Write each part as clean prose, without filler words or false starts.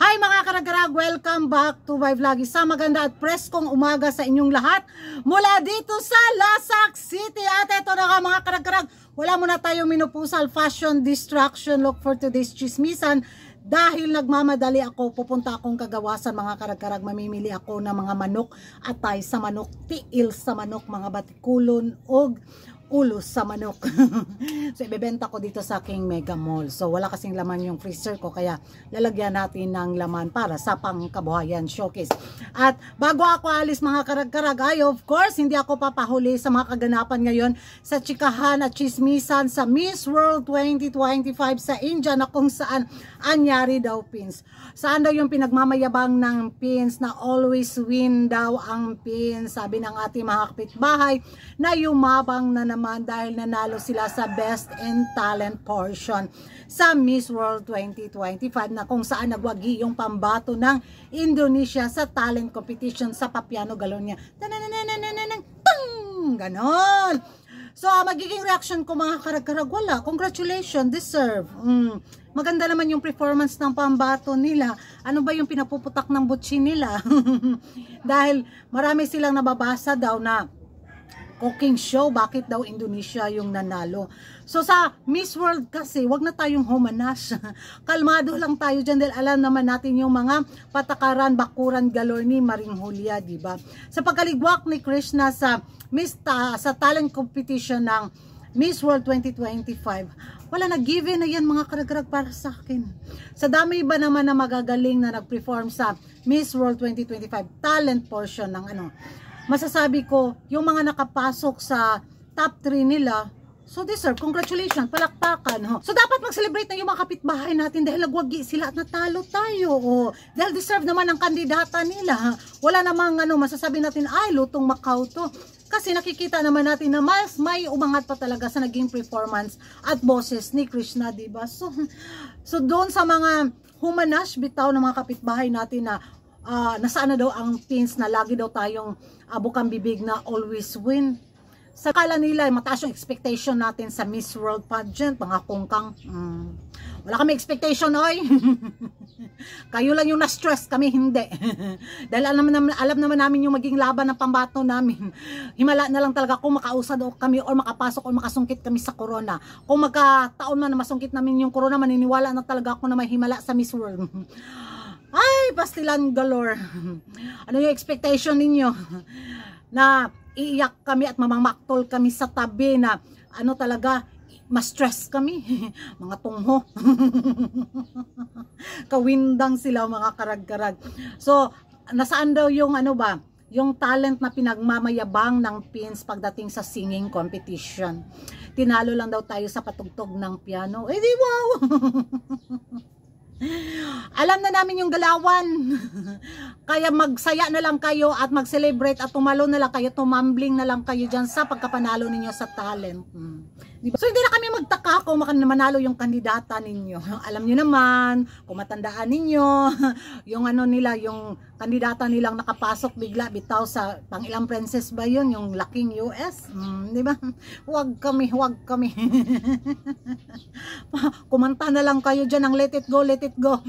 Hi mga karagarag! Welcome back to my vlog. Isang maganda at preskong umaga sa inyong lahat mula dito sa Lasak City. At ito na nga mga karagarag, wala muna tayong minupusal fashion distraction. Look for today's chismisan. Dahil nagmamadali ako, pupunta akong kagawasan mga karagarag. Mamimili ako ng mga manok, atay sa manok, tiil sa manok, mga batikulon o ulo sa manok. So ibebenta ko dito sa aking Mega Mall. So wala kasing laman yung freezer ko, kaya lalagyan natin ng laman para sa pangkabuhayan showcase. At bago ako alis mga karag-karag, ay of course hindi ako papahuli sa mga kaganapan ngayon sa chikahan at chismisan sa Miss World 2025 sa India, na kung saan anyari daw pins. Saan daw yung pinagmamayabang ng pins na always win daw ang pins, sabi ng ating mga kapitbahay, na yumabang na naman dahil nanalo sila sa Best in Talent portion sa Miss World 2025, na kung saan nagwagi yung pambato ng Indonesia sa talent competition sa Papiano Galon niya. Ganon. So magiging reaction ko mga karag-karag, wala. Congratulations, deserve. Maganda naman yung performance ng pambato nila. Ano ba yung pinapuputak ng butsi nila? Dahil marami silang nababasa daw na cooking show, bakit daw Indonesia yung nanalo. So sa Miss World kasi, wag na tayong humanas. Kalmado lang tayo dyan dahil alam naman natin yung mga patakaran, bakuran, galore ni Maring Julia, diba? Sa pagkaligwak ni Krishna sa sa talent competition ng Miss World 2025, wala na, given na yan mga karagarag para sa akin. Sa dami ba naman na magagaling na nag-perform sa Miss World 2025 talent portion ng masasabi ko, yung mga nakapasok sa top 3 nila, so deserve, congratulations, palakpakan. So dapat mag-celebrate na yung mga kapitbahay natin dahil nagwagi sila at natalo tayo. Dahil deserve naman ang kandidata nila. Wala namang masasabi natin, ay lutong Macau to. Kasi nakikita naman natin na mas may umangat pa talaga sa naging performance at boses ni Krishna, diba? So doon sa mga humanash bitaw ng mga kapitbahay natin na nasaan na daw ang pins na lagi daw tayong bukang bibig na always win. Sa kala nila, mataas yung expectation natin sa Miss World pageant, mga kungkang. Wala kami expectation, oy. Kayo lang yung na-stress, kami hindi. Dahil alam naman namin yung maging laban ng pambato namin. Himala na lang talaga kung makausad kami or makapasok or makasungkit kami sa corona. Kung magkataon man na masungkit namin yung corona, maniniwala na talaga ako na may himala sa Miss World. Ay, pastilan galore. Ano yung expectation ninyo? Na iiyak kami at mamamaktol kami sa tabi na talaga, ma-stress kami. Mga tungho. Kawindang sila mga karag-karag. So, nasaan daw yung yung talent na pinagmamayabang ng pins pagdating sa singing competition. Tinalo lang daw tayo sa patugtog ng piano. Eh di wow! Alam na namin yung galawan. Kaya magsaya na lang kayo at mag-celebrate at tumalo na lang kayo, tumambling na lang kayo dyan sa pagkapanalo ninyo sa talent. Diba? So hindi na kami magtaka kung manalo yung kandidata ninyo. Alam nyo naman, kung matandaan ninyo, yung nila, yung kandidata nilang nakapasok bigla bitaw sa pang-ilang princess ba yun, yung laking US. Diba? Huwag kami. Kumanta na lang kayo dyan ng let it go, let it go.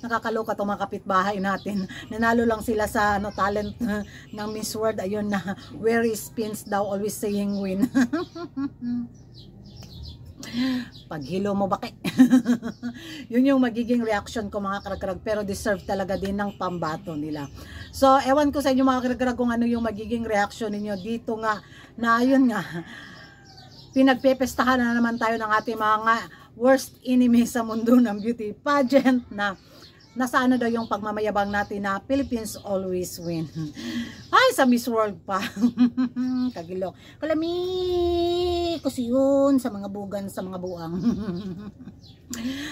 Nakakaloka itong mga kapitbahay natin. Nanalo lang sila sa talent ng Miss World. Ayun na, where is pins daw, always saying win. Paghilo mo baki. Yun yung magiging reaction ko mga karag-karag, pero deserve talaga din ng pambato nila. So ewan ko sa inyo mga karag-karag kung ano yung magiging reaction ninyo dito nga, na ayun nga, pinagpepestahan na naman tayo ng ating mga worst enemy sa mundo ng beauty pageant, na nasa daw yung pagmamayabang natin na Philippines always win. Ay, sa Miss World pa. Kagilok. Kalami kasi yun sa mga bugan, sa mga buang.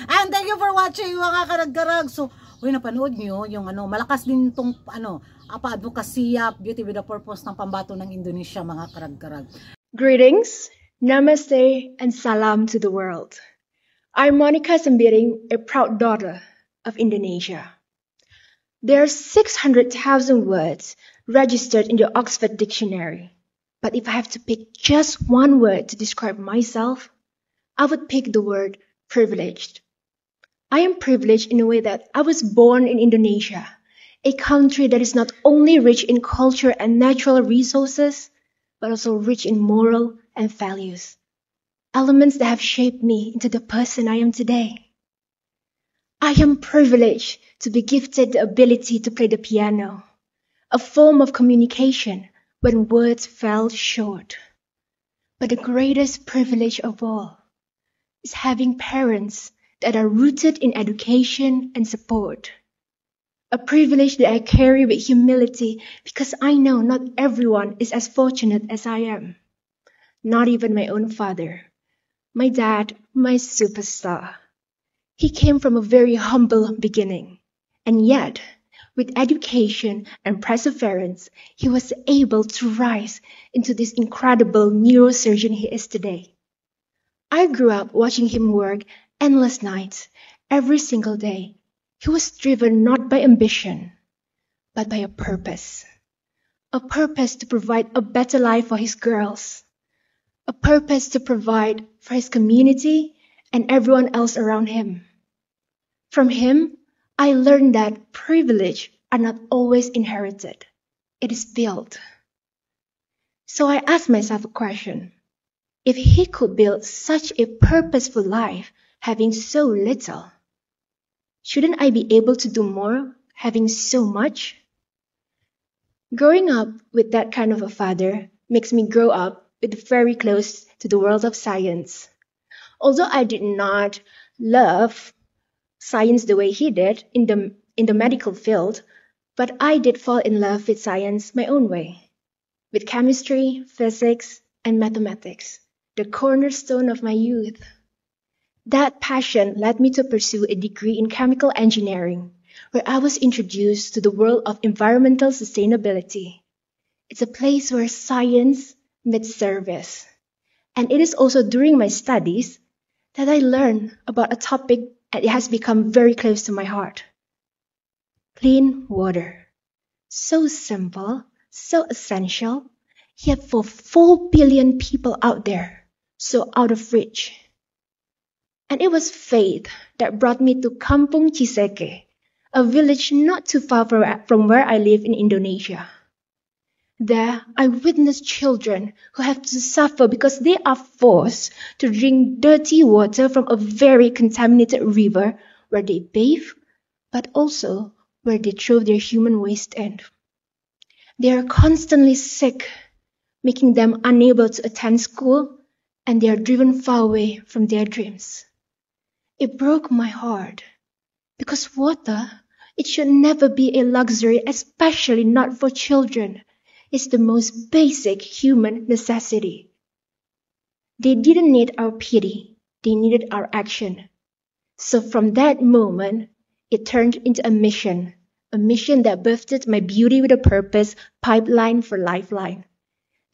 And thank you for watching mga karag-karag. So, napanood nyo yung malakas din tong advokasya, beauty with a purpose ng pambato ng Indonesia mga karag-karag. Greetings, namaste, and salam to the world. I'm Monica Sembiring, a proud daughter of Indonesia. There are 600,000 words registered in the Oxford Dictionary. But if I have to pick just one word to describe myself, I would pick the word privileged. I am privileged in a way that I was born in Indonesia, a country that is not only rich in culture and natural resources, but also rich in moral and values, elements that have shaped me into the person I am today. I am privileged to be gifted the ability to play the piano, a form of communication when words fell short. But the greatest privilege of all is having parents that are rooted in education and support. A privilege that I carry with humility because I know not everyone is as fortunate as I am. Not even my own father. My dad, my superstar. He came from a very humble beginning, and yet, with education and perseverance, he was able to rise into this incredible neurosurgeon he is today. I grew up watching him work endless nights, every single day. He was driven not by ambition, but by a purpose. A purpose to provide a better life for his girls. A purpose to provide for his community and everyone else around him. From him, I learned that privilege are not always inherited. It is built. So I asked myself a question. If he could build such a purposeful life having so little, shouldn't I be able to do more having so much? Growing up with that kind of a father makes me grow up with very close to the world of science. Although I did not love science the way he did in the medical field, but I did fall in love with science my own way, with chemistry, physics, and mathematics, the cornerstone of my youth. That passion led me to pursue a degree in chemical engineering, where I was introduced to the world of environmental sustainability. It's a place where science meets service. And it is also during my studies that I learned about a topic and it has become very close to my heart. Clean water. So simple, so essential, yet for 4 billion people out there, so out of reach. And it was faith that brought me to Kampung Ciseke, a village not too far from where I live in Indonesia. There, I witnessed children who have to suffer because they are forced to drink dirty water from a very contaminated river where they bathe, but also where they throw their human waste in. They are constantly sick, making them unable to attend school, and they are driven far away from their dreams. It broke my heart because water, it should never be a luxury, especially not for children. It's the most basic human necessity. They didn't need our pity, they needed our action. So from that moment, it turned into a mission that birthed my Beauty with a Purpose pipeline for Lifeline.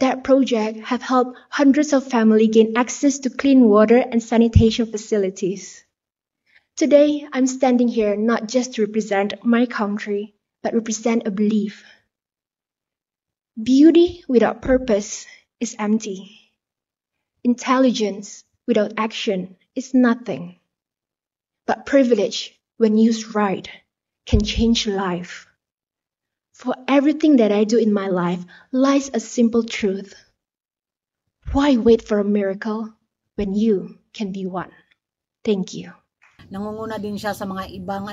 That project have helped hundreds of families gain access to clean water and sanitation facilities. Today, I'm standing here not just to represent my country, but represent a belief. Beauty without purpose is empty. Intelligence without action is nothing. But privilege, when used right, can change life. For everything that I do in my life lies a simple truth. Why wait for a miracle when you can be one? Thank you. Nangunguna din siya sa mga ibang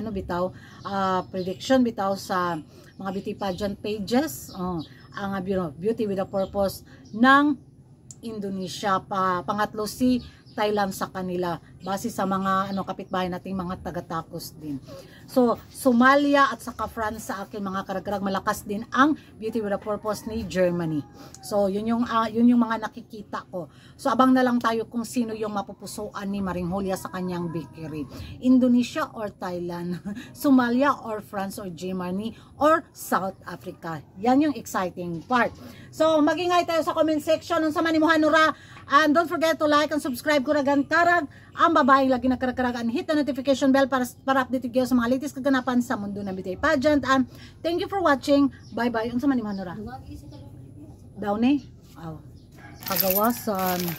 prediction bitaw sa mga beauty pageant pages, ang Beauty with a Purpose ng Indonesia, pangatlo si Thailand sa kanila base sa mga kapitbahay nating mga taga-Tacos din. So Somalia at saka France sa akin mga karagdag, malakas din ang Beauty with a Purpose ni Germany. So yun yung mga nakikita ko. So abang na lang tayo kung sino yung mapupusuan ni Maring Julia sa kanyang bakery. Indonesia or Thailand, Somalia or France or Germany or South Africa. Yan yung exciting part. So magingay tayo sa comment section ng sama ni Mohanura. And don't forget to like and subscribe Kuragan Karag, ang babaeng lagi na karag-karagan, hit the notification bell para update kayo sa mga latest kaganapan sa mundo ng beauty pageant. And thank you for watching. Bye bye. Ang sama ni Mohanura. Daw ni? Kagawasan.